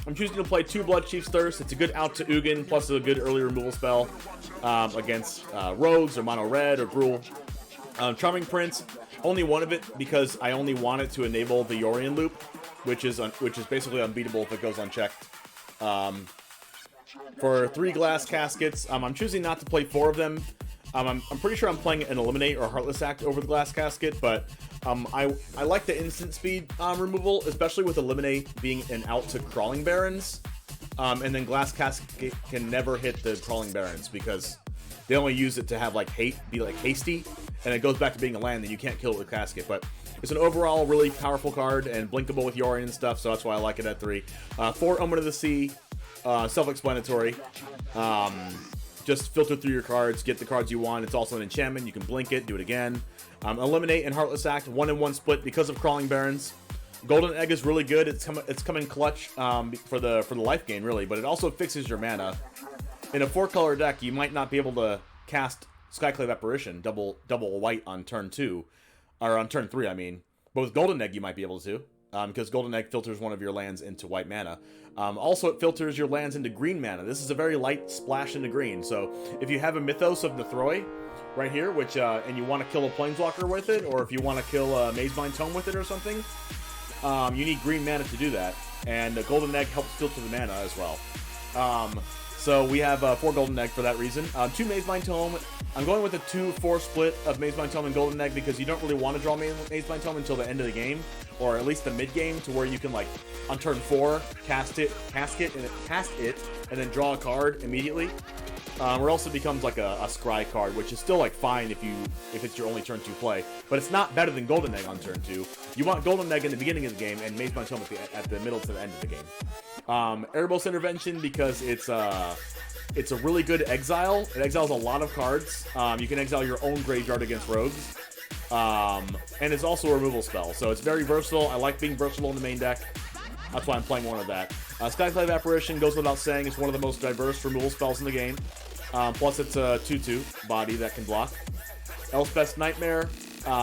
I'm choosing to play 2 Bloodchief's Thirst. It's a good out to Ugin, plus a good early removal spell against rogues or mono red or Gruul. Charming Prince, only one of it because I only want it to enable the Yorion loop, which is basically unbeatable if it goes unchecked. For 3 Glass Caskets, I'm choosing not to play 4 of them. I'm pretty sure I'm playing an Eliminate or Heartless Act over the Glass Casket, but I like the instant speed removal, especially with Eliminate being an out to Crawling Barons. And then Glass Casket can never hit the Crawling Barons because they only use it to have like be like hasty, and it goes back to being a land, then you can't kill it with Casket. But it's an overall really powerful card and blinkable with Yorion and stuff, so that's why I like it at 3. 4 Omen of the Sea, self-explanatory. Just filter through your cards, get the cards you want. It's also an enchantment. You can blink it, do it again. Eliminate and Heartless Act, 1-in-1 split because of Crawling Barons. Golden Egg is really good. It's coming clutch for the life gain, really, but it also fixes your mana. In a 4-color deck, you might not be able to cast Skyclave Apparition, double white on turn 2, or on turn 3, I mean. But with Golden Egg, you might be able to, because Golden Egg filters one of your lands into white mana. Also, it filters your lands into green mana. This is a very light splash into green. So, if you have a Mythos of Nethroi right here, which and you want to kill a Planeswalker with it, or if you want to kill a Mazebind Tome with it or something, you need green mana to do that. And the Golden Egg helps filter the mana as well. So we have 4 Golden Egg for that reason. 2 Mazebind Tome. I'm going with a 2-4 split of Mazebind Tome and Golden Egg because you don't really want to draw Mazebind Tome until the end of the game, or at least the mid game, to where you can, like, on turn 4 cast it, and then draw a card immediately. Or else it becomes like a scry card, which is still like fine if it's your only turn 2 play, but it's not better than Golden Egg on turn 2. You want Golden Egg in the beginning of the game and Mazebind Tome at the middle to the end of the game. Erebos Intervention because it's a really good exile. It exiles a lot of cards. You can exile your own graveyard against rogues. And it's also a removal spell, so it's very versatile. I like being versatile in the main deck. That's why I'm playing one of that. Skyclave Apparition goes without saying. It's one of the most diverse removal spells in the game. Plus, it's a 2/2 body that can block. Elspeth's Nightmare,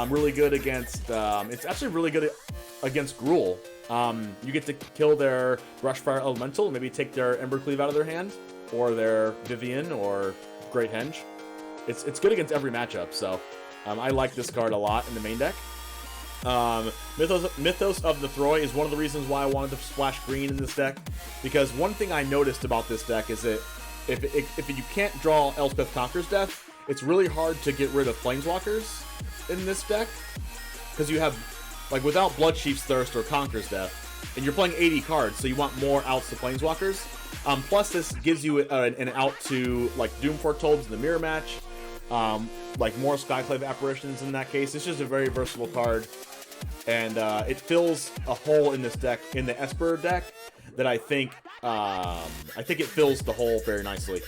really good against... it's actually really good against Gruul. You get to kill their Brushfire Elemental, maybe take their Embercleave out of their hand, or their Vivian, or Great Henge. It's good against every matchup, so I like this card a lot in the main deck. Mythos of Nethroi is one of the reasons why I wanted to splash green in this deck, because one thing I noticed about this deck is that if you can't draw Elspeth Conquers Death, it's really hard to get rid of Planeswalkers in this deck, because you have, like, without Bloodchief's Thirst or Conquers Death, and you're playing 80 cards, so you want more outs to Planeswalkers. Plus, this gives you an out to, like, Doom Foretold in the mirror match, like more Skyclave Apparitions in that case. It's just a very versatile card, and it fills a hole in this deck, in the Esper deck, that I think it fills the hole very nicely.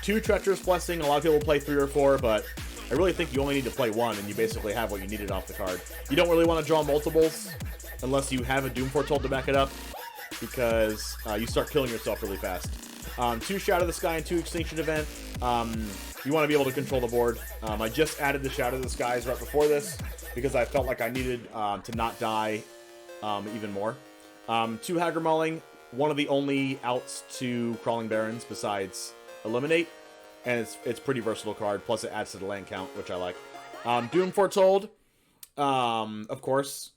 2 Treacherous Blessing. A lot of people play 3 or 4, but I really think you only need to play 1, and you basically have what you needed off the card. You don't really want to draw multiples unless you have a Doom Foretold to back it up, because you start killing yourself really fast. 2 Shatter the Sky and 2 Extinction Event. You want to be able to control the board. I just added the Shatter the Skies right before this because I felt like I needed to not die even more. 2 Hagra Mauling, one of the only outs to Crawling Barons besides Eliminate, and it's pretty versatile card, plus it adds to the land count, which I like. Doom Foretold, of course,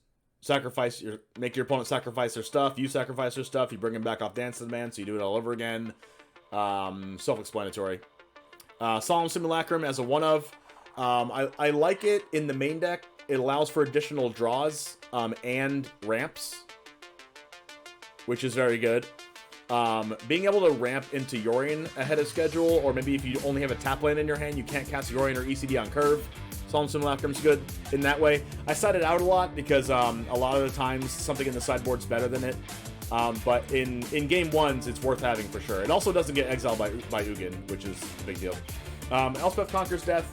make your opponent sacrifice their stuff, you sacrifice their stuff, you bring them back off Dance to the Man, so you do it all over again. Self-explanatory. Solemn Simulacrum as a one-of. I like it in the main deck. It allows for additional draws and ramps, which is very good. Being able to ramp into Yorion ahead of schedule, or maybe if you only have a tap land in your hand, you can't cast Yorion or ECD on curve. Solemn Simulacrum's good in that way. I side it out a lot because a lot of the times something in the sideboard's better than it. But in game ones, it's worth having for sure. It also doesn't get exiled by Ugin, which is a big deal. Elspeth Conquers Death,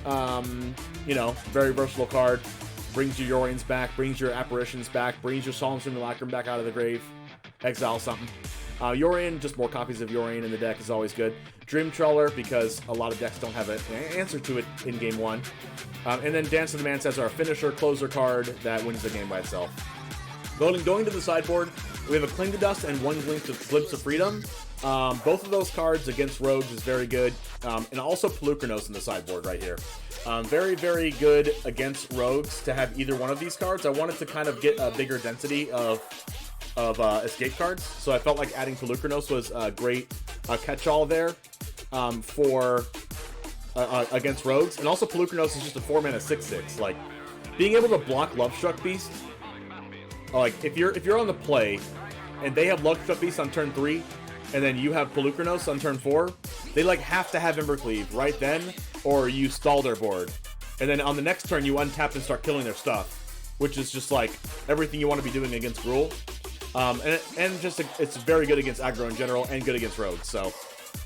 very versatile card. Brings your Yorions back, brings your Apparitions back, brings your Solemn Simulacrum back out of the grave. Exile something. Yorion, just more copies of Yorion in the deck is always good. Dream Trawler, because a lot of decks don't have an answer to it in game one. And then Dance to the Man as our finisher, closer card that wins the game by itself. Going to the sideboard, we have a Cling to Dust and one Glimpse of Freedom. Both of those cards against rogues is very good. And also Pelucranos in the sideboard right here. Very, very good against rogues to have either one of these cards. I wanted to kind of get a bigger density of escape cards, so I felt like adding Pelucranos was a great catch-all there for against rogues. And also Pelucranos is just a 4-mana 6/6. Like, being able to block Lovestruck Beast, like if you're on the play and they have Lovestruck Beast on turn 3, and then you have Pelucranos on turn 4, they like have to have Embercleave right then, or you stall their board. And then on the next turn, you untap and start killing their stuff, which is just like everything you want to be doing against Gruul. And just it's very good against aggro in general and good against rogues. So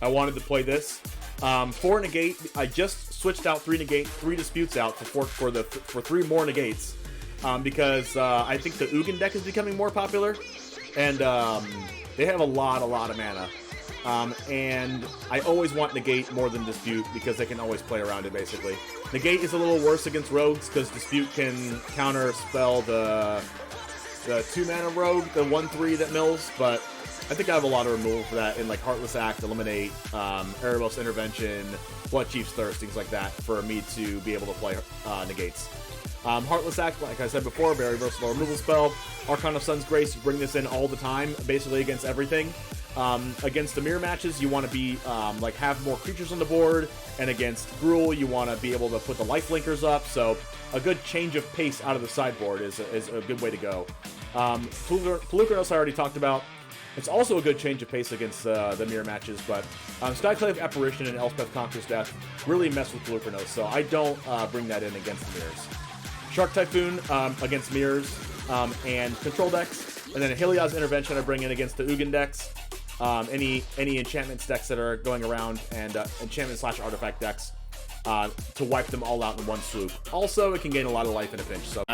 I wanted to play this. For negate, I just switched out 3 negate, 3 disputes out for 3 more negates, because I think the Ugin deck is becoming more popular, and they have a lot of mana. And I always want negate more than dispute because they can always play around it, basically. Negate is a little worse against rogues because dispute can counter spell the 2-mana rogue, the 1/3 that mills, but I think I have a lot of removal for that in like Heartless Act, Eliminate, Erebos Intervention, Bloodchief's Thirst, things like that for me to be able to play negates. Heartless Act, like I said before, very versatile removal spell. Archon of Sun's Grace, you bring this in all the time, basically against everything. Against the mirror matches, you want to be like have more creatures on the board, and against Gruul, you want to be able to put the life linkers up. So a good change of pace out of the sideboard is a good way to go. Pelucranos I already talked about. It's also a good change of pace against the mirror matches, but Skyclave Apparition and Elspeth Conquers Death really mess with Pelucranos, so I don't bring that in against the mirrors. Shark Typhoon against mirrors and control decks, and then a Helios Intervention I bring in against the Ugin decks, any enchantments decks that are going around, and enchantment/artifact decks to wipe them all out in one swoop. Also, it can gain a lot of life in a pinch, so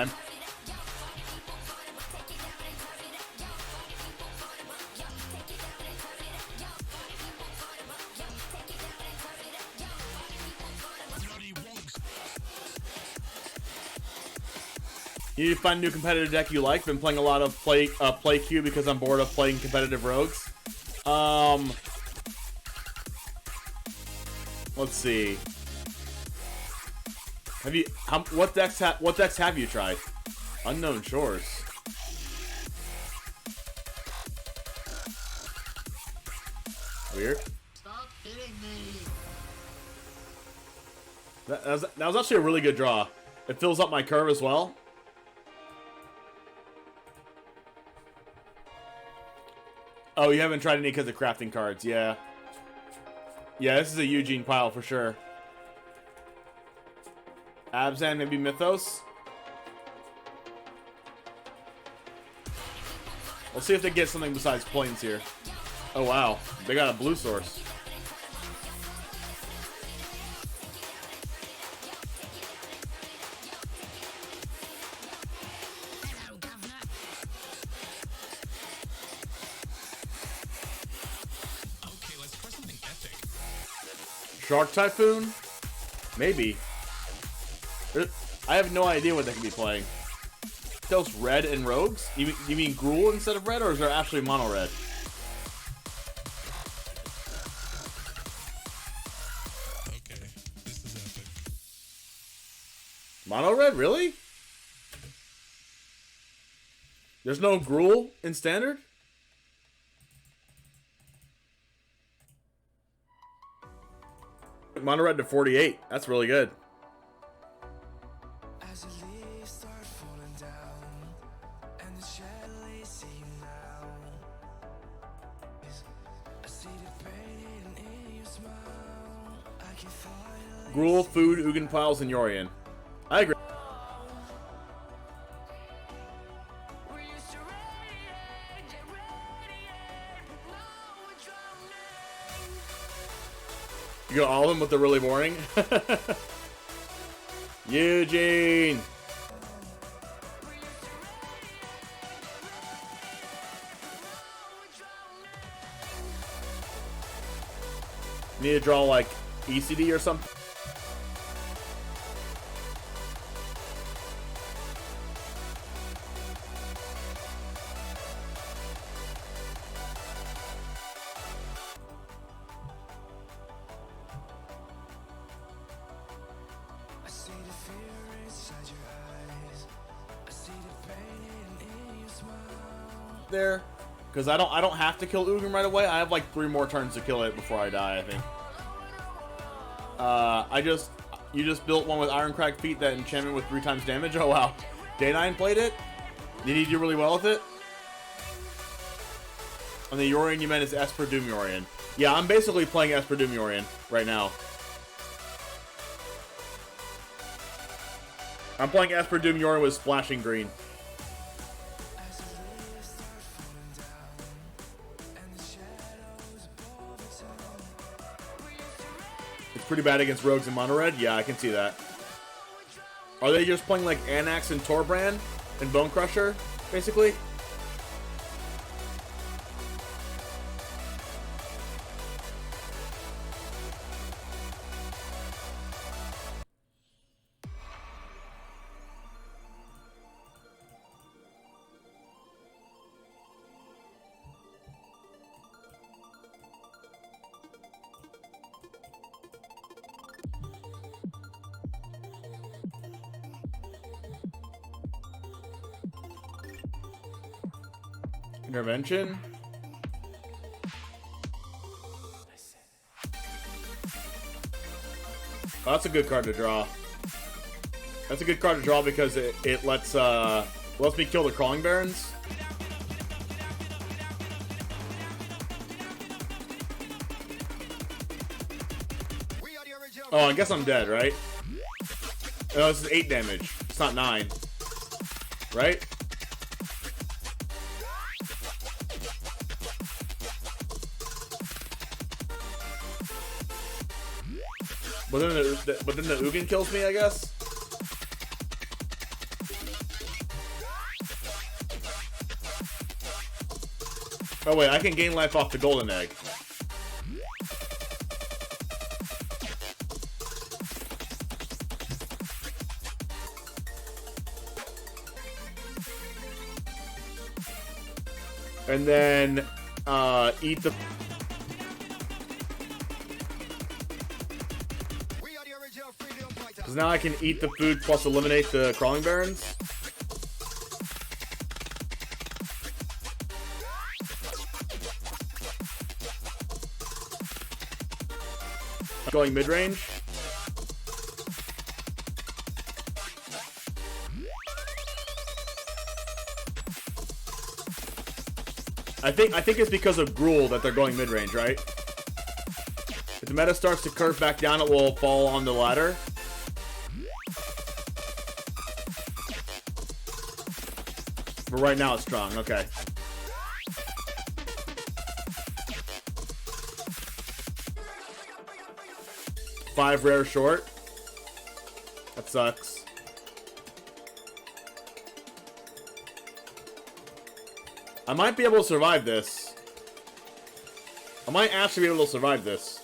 you need to find a new competitive deck you like. Been playing a lot of play queue because I'm bored of playing competitive rogues. Let's see. What decks have you tried? Unknown Shores. Weird. Stop hitting me. That was actually a really good draw. It fills up my curve as well. Oh, you haven't tried any because of crafting cards, yeah. Yeah, this is a Eugene pile for sure. Abzan, maybe Mythos? Let's see if they get something besides planes here. Oh, wow. They got a blue source. Shark Typhoon? Maybe. I have no idea what they can be playing. Those red and rogues? You mean Gruul instead of red, or is there actually mono red? Okay, this is epic. Mono red? Really? There's no Gruul in standard? Mono red to 48. That's really good. Gruul, food, Ugin piles, and Yorion. I agree. You got all of them with the really boring? Eugene! Need to draw like ECD or something? there, because I don't have to kill Ugin right away. I have like 3 more turns to kill it before I die, I think. You just built one with Ironcrag Feet, that enchantment with 3 times damage. Oh wow. Day9 played it. Did he do really well with it? On the Yorion, you meant it's Esper Doom Yorion. Yeah, I'm basically playing Esper Doom Yorion right now. I'm playing Esper Doom Yorion with splashing green. It's pretty bad against rogues and mono red. Yeah, I can see that. Are they just playing like Anax and Torbrand and Bone Crusher, basically? Intervention. Oh, that's a good card to draw. That's a good card to draw because it lets me kill the Crawling Barons. Oh, I guess I'm dead, right? Oh, this is 8 damage. It's not 9. Right? But then the Ugin kills me, I guess? Oh wait, I can gain life off the golden egg. And then, eat the... Because now I can eat the food plus eliminate the Crawling Barons. Going mid-range. I think it's because of Gruul that they're going mid-range, right? If the meta starts to curve back down, it will fall on the ladder. But right now it's strong, okay. Five rare short. That sucks. I might be able to survive this. I might actually be able to survive this.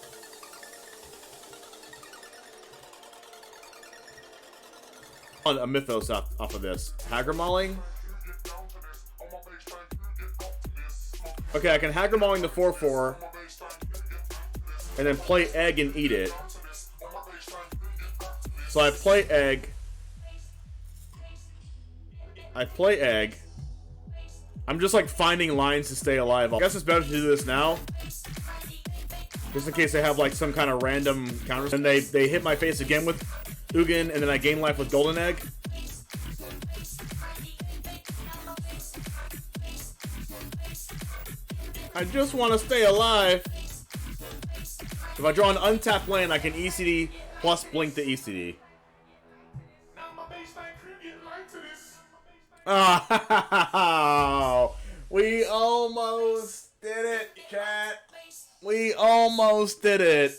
On a Mythos off of this. Hagra Mauling. Okay, I can Hagra Mauling the 4/4. And then play egg and eat it. So I play egg. I play egg. I'm just like finding lines to stay alive. I guess it's better to do this now. Just in case they have like some kind of random counters. And they hit my face again with Ugin, and then I gain life with Golden Egg. I just want to stay alive. If I draw an untapped land, I can ECD plus blink the ECD. Oh, we almost did it, chat. We almost did it.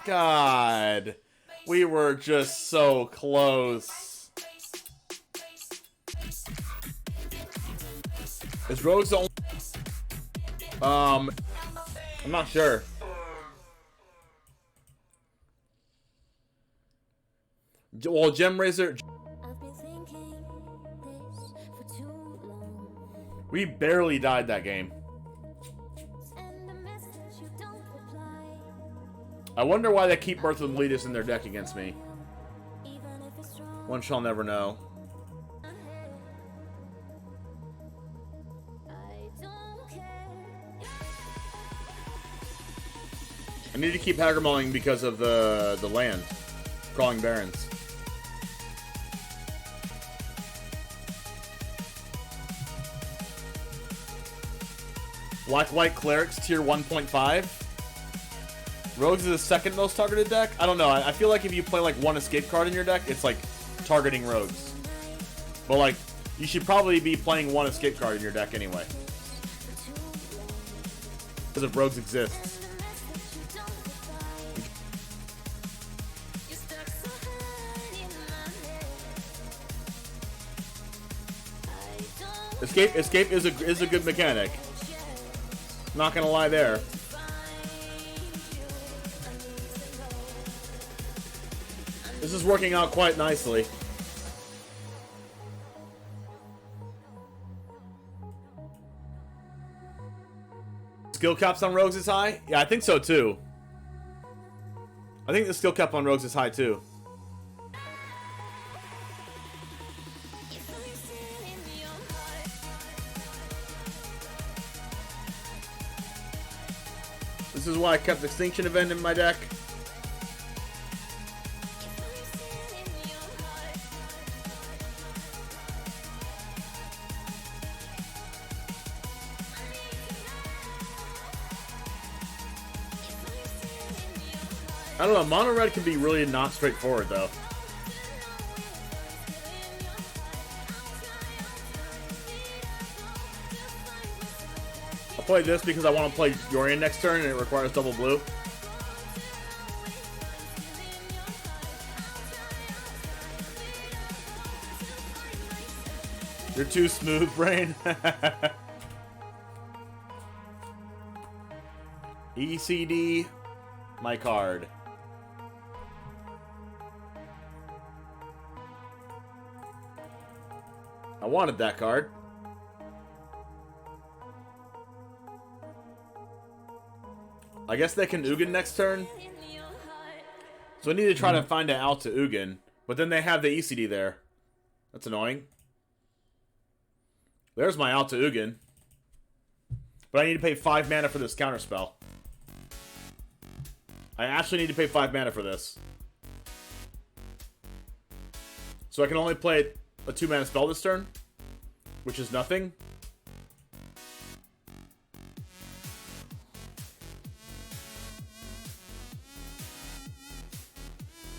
God, we were just so close. Is Rogue's the only... I'm not sure. Well, Gem Razor... We barely died that game. I wonder why they keep Birth of Leadus in their deck against me. One shall never know. I need to keep Hagra Mauling because of the land. Crawling Barrens. Black-White Clerics, tier 1.5. Rogues is the second most targeted deck? I don't know. I feel like if you play like one escape card in your deck, it's like targeting rogues. But like, you should probably be playing one escape card in your deck anyway. Because if rogues exists. Escape is a good mechanic. Not gonna lie there. This is working out quite nicely. Skill caps on rogues is high? Yeah, I think so too. I think the skill cap on rogues is high too. This is why I kept Extinction Event in my deck. I don't know, mono red can be really not straightforward though. I'll play this because I want to play Yorion next turn and it requires double blue. You're too smooth, brain. ECD, my card. I wanted that card. I guess they can Ugin next turn. So I need to try to find an out to Ugin. But then they have the ECD there. That's annoying. There's my out to Ugin. But I need to pay 5 mana for this counterspell. I actually need to pay 5 mana for this. So I can only play a 2 mana spell this turn, which is nothing.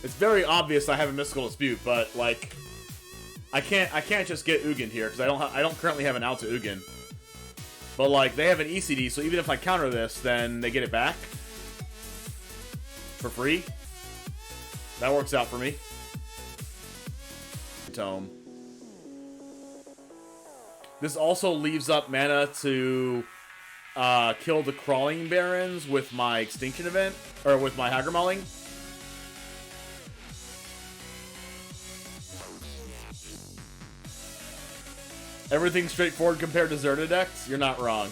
It's very obvious I have a mystical dispute, but like, I can't just get Ugin here because I don't currently have an out to Ugin. But like, they have an ECD, so even if I counter this, then they get it back for free. That works out for me. Tome. This also leaves up mana to kill the Crawling Barrens with my Extinction Event, or with my Hagra Mauling. Everything's straightforward compared to Zerta decks? You're not wrong.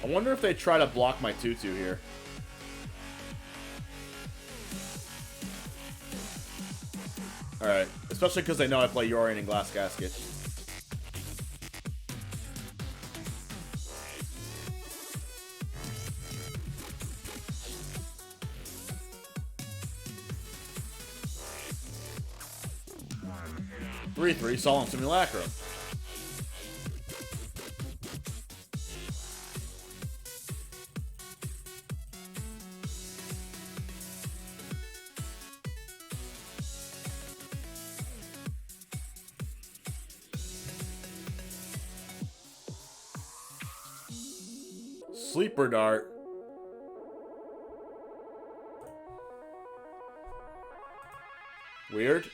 I wonder if they try to block my 2/2 here. Alright. Especially because they know I play Yorion and Glass Casket. Three Solemn Simulacrum. Sleeper Dart. Weird.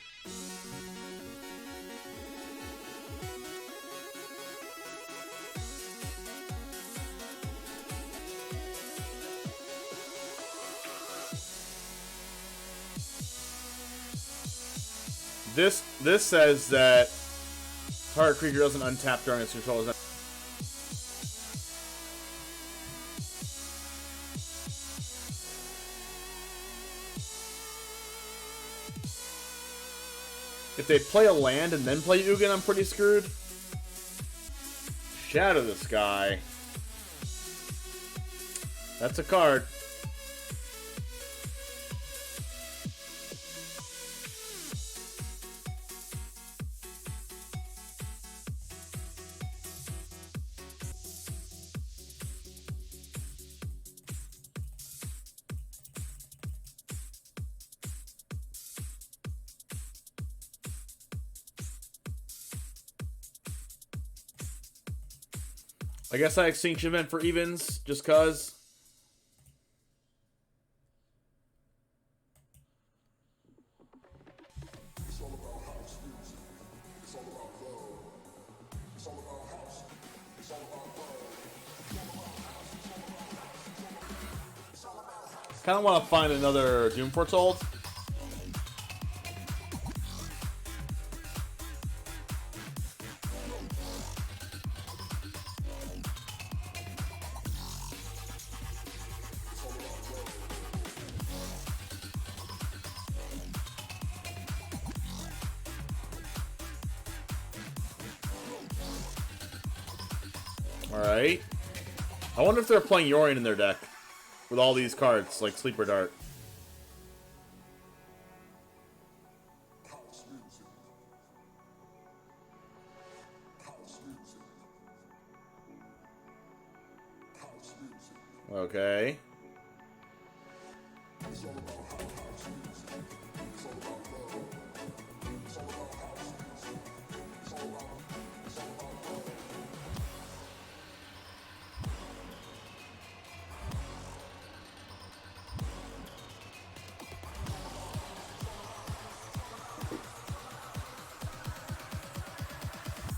This says that target creature doesn't untap during its control. If they play a land and then play Ugin, I'm pretty screwed. Shatter the Sky. That's a card. I guess I Extinction Event for evens, just cause. Kind of want to find another Doom Foretold. Alright. I wonder if they're playing Yorion in their deck. With all these cards, like Sleeper Dart. Okay.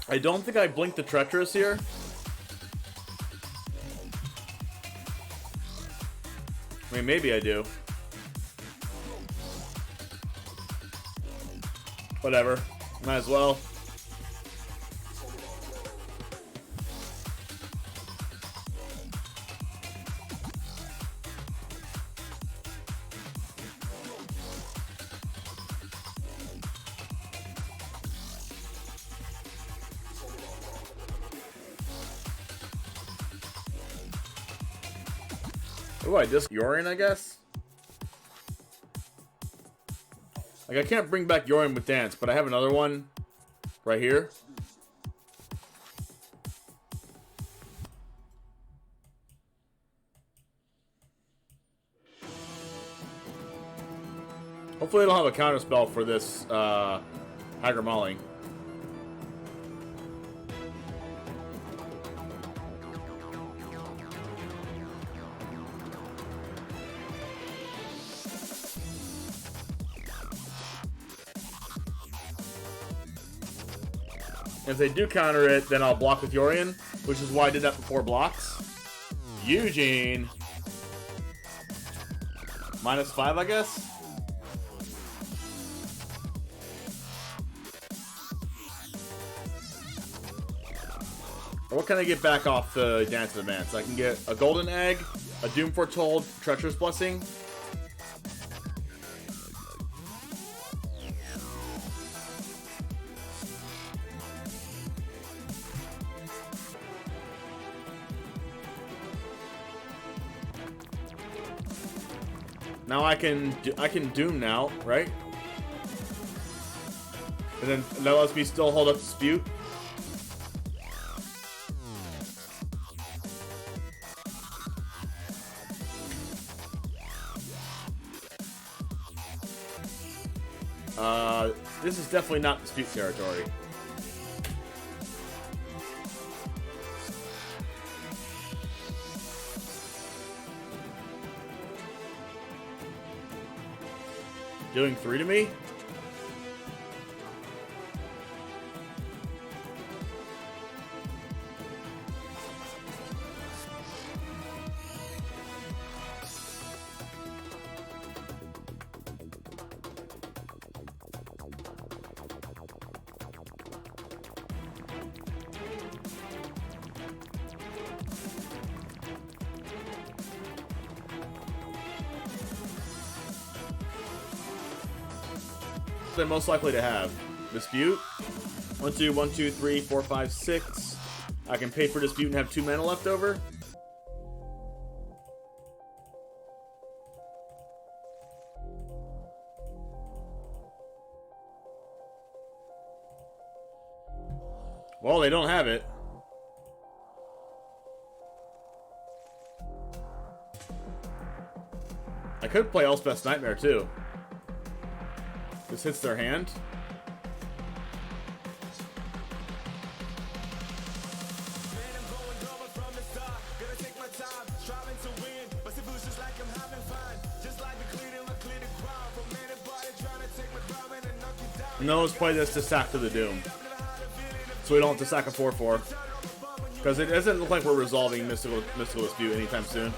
I don't think I blinked the Treacherous here. I mean, maybe I do. Whatever. Might as well. Oh, I just Yorion, I guess? Like, I can't bring back Yorion with Dance, but I have another one right here. Hopefully I don't have a counterspell for this Hagra Mauling. If they do counter it, then I'll block with Yorion, which is why I did that for 4 blocks. Eugene. -5, I guess? What can I get back off the Dance of Advance? I can get a Golden Egg, a Doom Foretold, Treacherous Blessing. Now I can Doom now, right? And then that lets me still hold up Dispute. This is definitely not Dispute territory. Doing 3 to me? They're most likely to have Dispute. 1, 2, 1, 2, 3, 4, 5, 6. I can pay for Dispute and have 2 mana left over. Well, they don't have it. I could play Elspeth's Nightmare, too. This hits their hand. No, let's play this to sack to the Doom. So we don't have to sack a 4/4. Because it doesn't look like we're resolving Mystical Dispute anytime soon.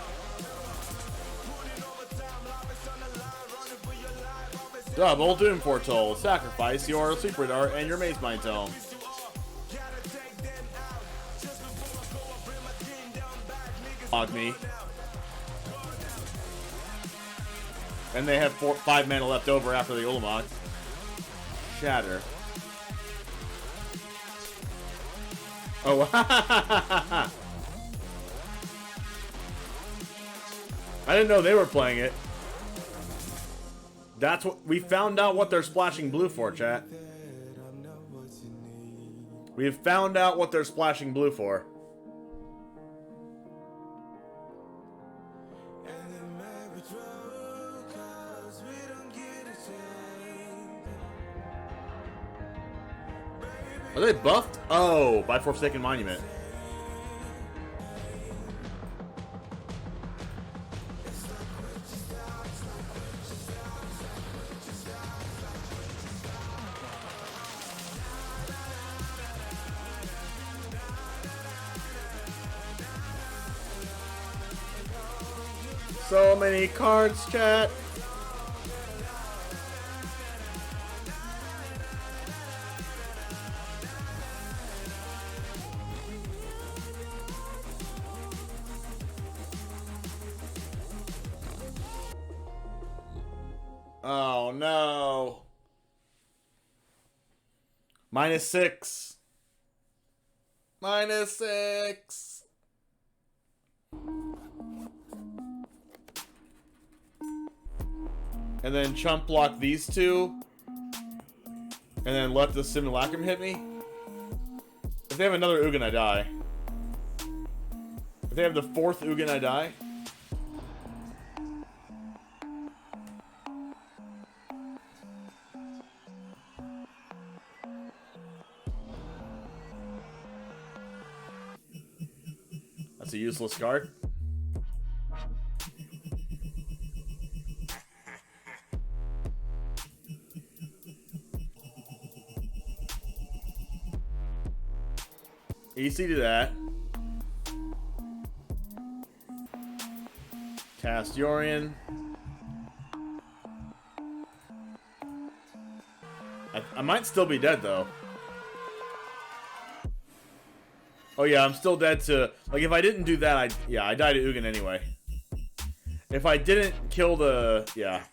Double Doom Foretold. Sacrifice your Sleeper Dart and your Maze Mind Tome. Log me. And they have 5 mana left over after the Ulamog. Shatter. Oh, I didn't know they were playing it. That's what we found out what they're splashing blue for, chat. We have found out what they're splashing blue for. Are they buffed? Oh, by Forsaken Monument. So many cards, chat. Oh no. -6. -6. And then chump block these two. And then let the Simulacrum hit me. If they have another Ugin, I die. If they have the 4th Ugin, I die. That's a useless card. Easy to that. Cast Yorion. I might still be dead though. Oh yeah, I'm still dead to... Like, if I didn't do that, I die to Ugin anyway. If I didn't kill the... Yeah.